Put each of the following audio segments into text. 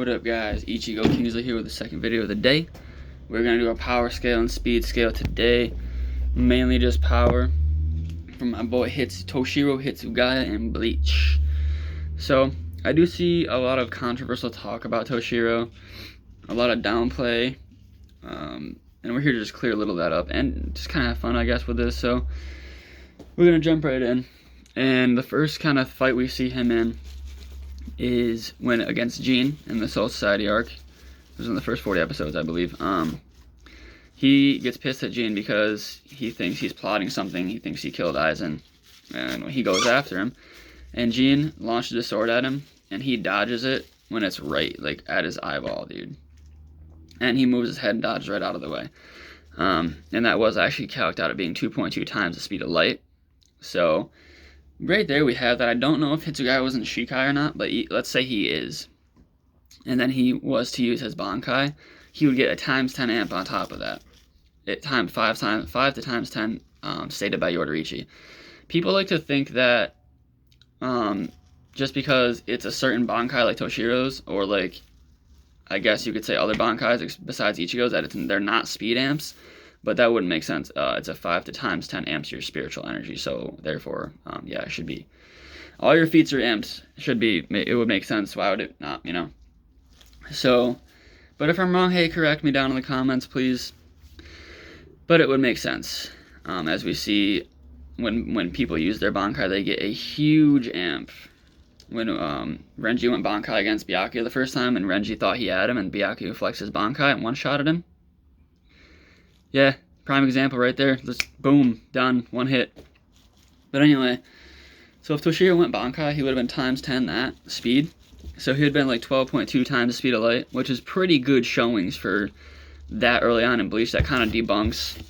What up, guys? Ichigo Kingsley here with the second video of the day. We're going to do a power scale and speed scale today. Mainly just power from my boy Toshiro, Hitsugaya, and Bleach. So, I do see a lot of controversial talk about Toshiro, a lot of downplay, and we're here to just clear a little of that up and just kind of have fun, I guess, with this. So, we're going to jump right in. And the first kind of fight we see him in is when against Jean in the Soul Society arc. It was in the first 40 episodes, I believe. He gets pissed at Jean because he thinks he's plotting something. He thinks he killed Aizen, and he goes after him. And Jean launches a sword at him, and he dodges it when it's right, like at his eyeball, dude. And he moves his head and dodges right out of the way. And that was actually calculated out at being 2.2 times the speed of light. So right there we have that. I don't know if Hitsugaya was in Shikai or not, but let's say he is. And then he was to use his Bankai, he would get a times 10 amp on top of that. It times 5 to times 10, stated by Yoruichi. People like to think that just because it's a certain Bankai like Toshiro's, or like, I guess you could say other Bankais besides Ichigo's, that they're not speed amps. But that wouldn't make sense. It's a 5 to times 10 amps your spiritual energy. So therefore, yeah, it should be. All your feats are amps. It would make sense. Why would it not, you know? So, but if I'm wrong, hey, correct me down in the comments, please. But it would make sense. As we see, when people use their Bankai, they get a huge amp. When Renji went Bankai against Byaku the first time, and Renji thought he had him, and Byaku flexed his Bankai and one-shotted him. Yeah, prime example right there. Just boom, done, one hit. But anyway, so if Toshiro went Bankai, he would have been times 10 that speed. So he would have been like 12.2 times the speed of light, which is pretty good showings for that early on in Bleach. That kind of debunks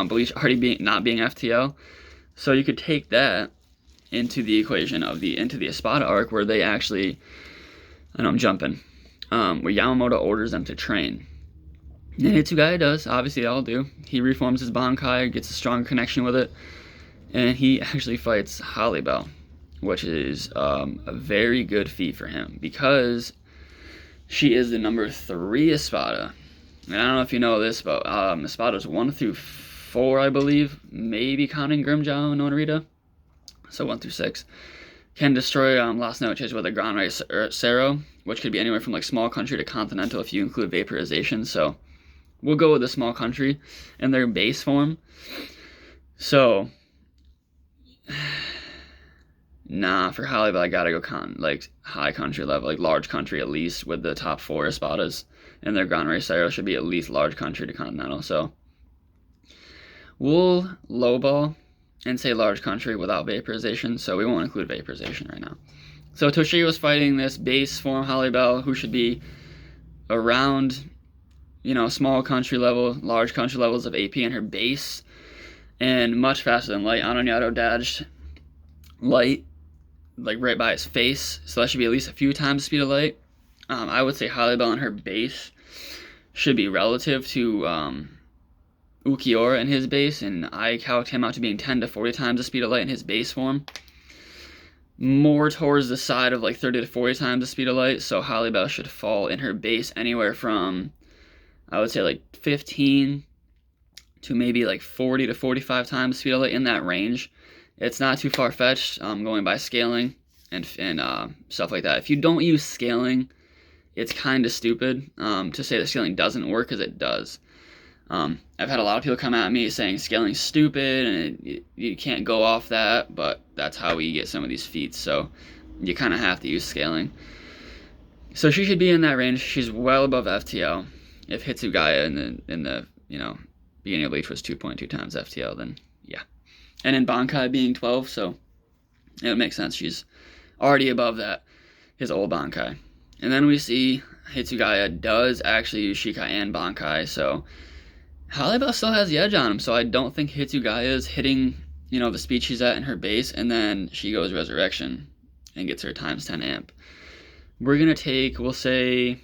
Bleach already not being FTL. So you could take that into the equation of into the Espada arc, where they actually, I know I'm jumping, where Yamamoto orders them to train. And Hitsugaya does, obviously they all do. He reforms his Bankai, gets a stronger connection with it, and he actually fights Holly-Bell, which is a very good feat for him, because she is the number 3 Espada. And I don't know if you know this, but Espadas 1 through 4, I believe, maybe counting Grimmjow and Onorita, so 1 through 6, can destroy Las Noches with a Gran Rey Cero, which could be anywhere from like small country to continental if you include vaporization. So we'll go with the small country and their base form. So, nah, for Holly-Bell, I gotta go high country level, like large country at least, with the top 4 Espadas. And their Gran Rey Cero should be at least large country to continental. So we'll lowball and say large country without vaporization, so we won't include vaporization right now. So Toshiro's fighting this base form Holly-Bell, who should be around, you know, small country level, large country levels of AP in her base, and much faster than Light. Anonyato dodged Light, like right by his face, so that should be at least a few times the speed of Light. I would say Holly-Bell in her base should be relative to Ukiura in his base, and I calc him out to being 10 to 40 times the speed of light in his base form. More towards the side of like 30 to 40 times the speed of light, so Holly-Bell should fall in her base anywhere from, I would say, like 15 to maybe like 40 to 45 times the speed of light, in that range. It's not too far-fetched, going by scaling and stuff like that. If you don't use scaling, it's kind of stupid to say that scaling doesn't work, because it does. I've had a lot of people come at me saying scaling's stupid and you can't go off that, but that's how we get some of these feats, so you kind of have to use scaling. So she should be in that range. She's well above FTL. If Hitsugaya in the you know, beginning of Bleach was 2.2 times FTL, then yeah. And in Bankai being 12, so it would make sense. She's already above that, his old Bankai. And then we see Hitsugaya does actually use Shikai and Bankai, so Holly-Bell still has the edge on him, so I don't think Hitsugaya is hitting, you know, the speed she's at in her base, and then she goes Resurrection and gets her times 10 amp. We're going to take, we'll say,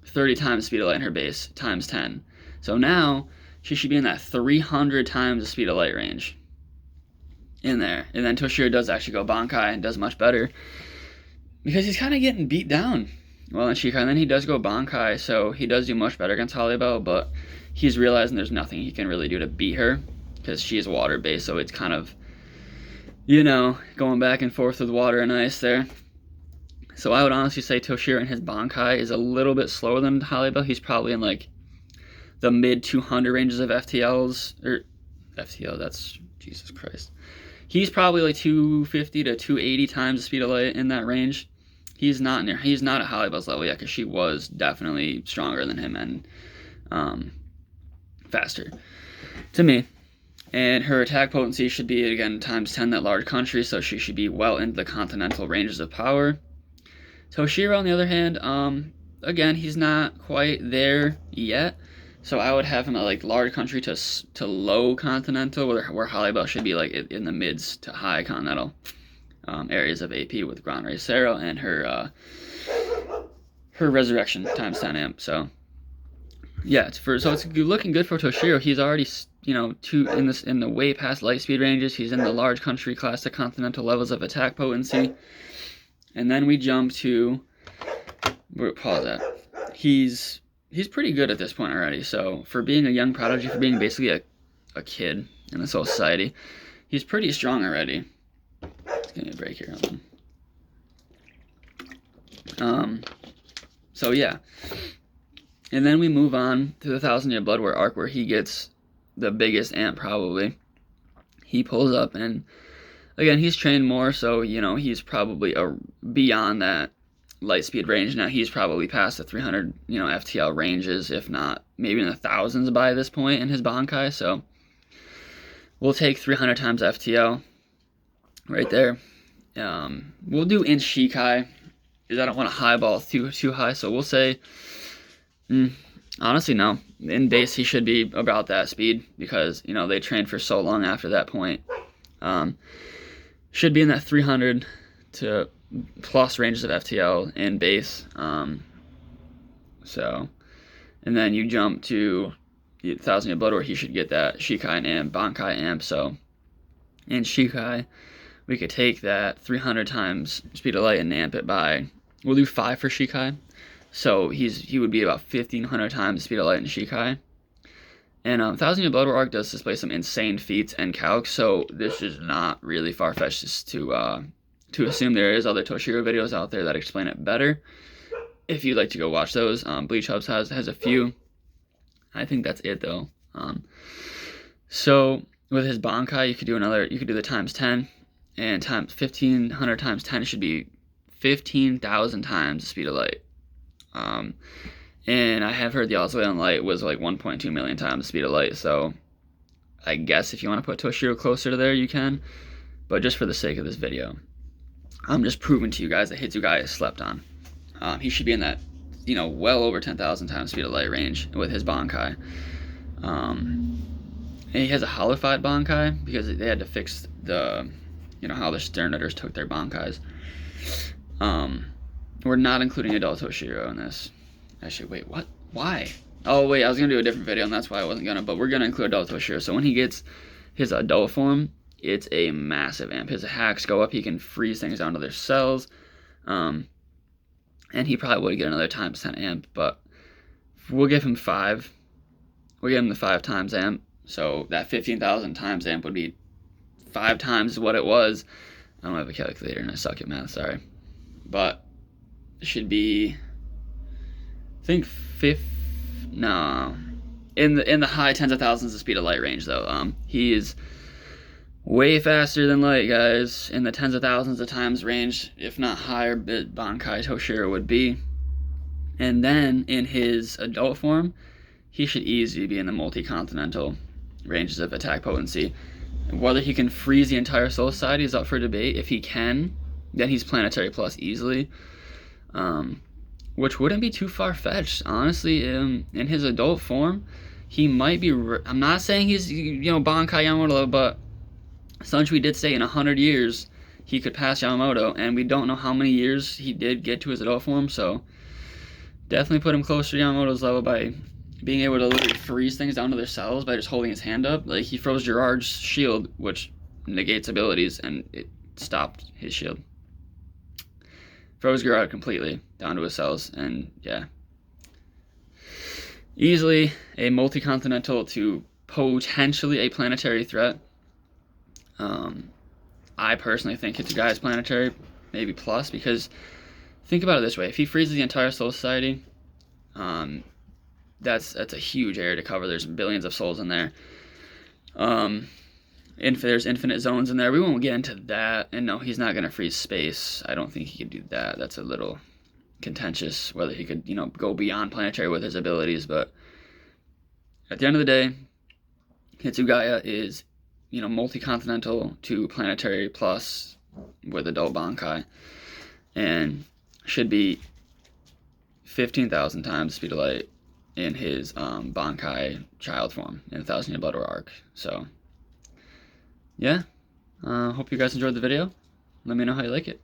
30 times speed of light in her base, times 10. So now, she should be in that 300 times the speed of light range in there. And then Toshiro does actually go Bankai and does much better, because he's kind of getting beat down. well in Shikai, and then he does go Bankai, so he does do much better against Halibel, but he's realizing there's nothing he can really do to beat her, because she is water-based, so it's kind of, you know, going back and forth with water and ice there. So I would honestly say Toshiro in his Bankai is a little bit slower than Halibel. He's probably in like the mid 200 ranges of FTLs, or FTL, that's, Jesus Christ. He's probably like 250 to 280 times the speed of light, in that range. He's not at Halibel's level yet, because she was definitely stronger than him and faster to me. And her attack potency should be, again, times 10 that large country, so she should be well into the continental ranges of power. Toshiro, on the other hand, again, he's not quite there yet, so I would have him at like large country to low continental, where Halibel should be like in the mids to high continental areas of AP with Gran Racero and her resurrection times 10 amp. So yeah, it's looking good for Toshiro. He's already, you know, in the way past light speed ranges. He's in the large country class to continental levels of attack potency. And then we jump to, pause that. He's pretty good at this point already. So for being a young prodigy, for being basically a kid in this whole society, he's pretty strong already. Let's give me a break here. So yeah. And then we move on to the 1,000-year Bloodware arc, where he gets the biggest amp probably. He pulls up, and again, he's trained more, so, you know, he's probably beyond that light speed range. Now he's probably past the 300, you know, FTL ranges, if not maybe in the thousands by this point in his Bankai. So we'll take 300 times FTL right there. We'll do in Shikai, because I don't want to highball too high, so we'll say, honestly, no. In base, he should be about that speed, because, you know, they trained for so long after that point. Should be in that 300 to plus ranges of FTL in base. So, and then you jump to 1,000-year Bloodware, he should get that Shikai and Bankai amp. So in Shikai, we could take that 300 times speed of light and amp it by, we'll do 5 for Shikai. So he would be about 1,500 times the speed of light in Shikai. And 1,000-year Bloodware arc does display some insane feats and calcs, so this is not really far-fetched to assume. There is other Toshiro videos out there that explain it better, if you'd like to go watch those. Bleach Hubs has a few. I think that's it though. So with his Bankai, you could do the times 10, and 1,500 times 10 should be 15,000 times the speed of light. And I have heard the oscillate on light was like 1.2 million times the speed of light, so I guess if you want to put Toshiro closer to there, you can. But just for the sake of this video, I'm just proving to you guys that Hitsugaya is slept on. He should be in that, you know, well over 10,000 times speed of light range with his Bankai. And he has a holified Bankai, because they had to fix the, you know, how the Sternators took their Bankais. We're not including adult Toshiro in this. Actually, wait, what? Why? Oh, wait, I was going to do a different video, and that's why I wasn't going to, but we're going to include adult Toshiro. So when he gets his adult form, it's a massive amp. His hacks go up. He can freeze things down to their cells. And he probably would get another times 10 amp, but we'll give him 5. We'll give him the 5 times amp. So that 15,000 times amp would be 5 times what it was. I don't have a calculator, and I suck at math, sorry. But it should be, I think, in the high tens of thousands of speed of light range though. He is way faster than light, guys. In the tens of thousands of times range, if not higher, Bankai Toshiro would be. And then in his adult form, he should easily be in the multi-continental ranges of attack potency. Whether he can freeze the entire Soul Society is up for debate. If he can, then he's planetary plus easily. Which wouldn't be too far-fetched, honestly. In his adult form, he might be, I'm not saying he's, you know, Bankai Yamamoto, but Sunshui did say in 100 years he could pass Yamamoto, and we don't know how many years he did get to his adult form, so definitely put him closer to Yamamoto's level by being able to literally freeze things down to their cells by just holding his hand up. Like, he froze Gerard's shield, which negates abilities, and it stopped his shield. froze Gear out completely down to his cells, and yeah. Easily a multi-continental to potentially a planetary threat. I personally think Hitsugaya is planetary, maybe plus, because think about it this way: if he freezes the entire Soul Society, that's a huge area to cover. There's billions of souls in there. There's infinite zones in there. We won't get into that. And no, he's not going to freeze space. I don't think he could do that. That's a little contentious, whether he could, go beyond planetary with his abilities. But at the end of the day, Hitsugaya is, multi-continental to planetary plus with adult Bankai, and should be 15,000 times the speed of light in his Bankai child form in 1,000 Year Bloodware arc. So, yeah. Hope you guys enjoyed the video. Let me know how you like it.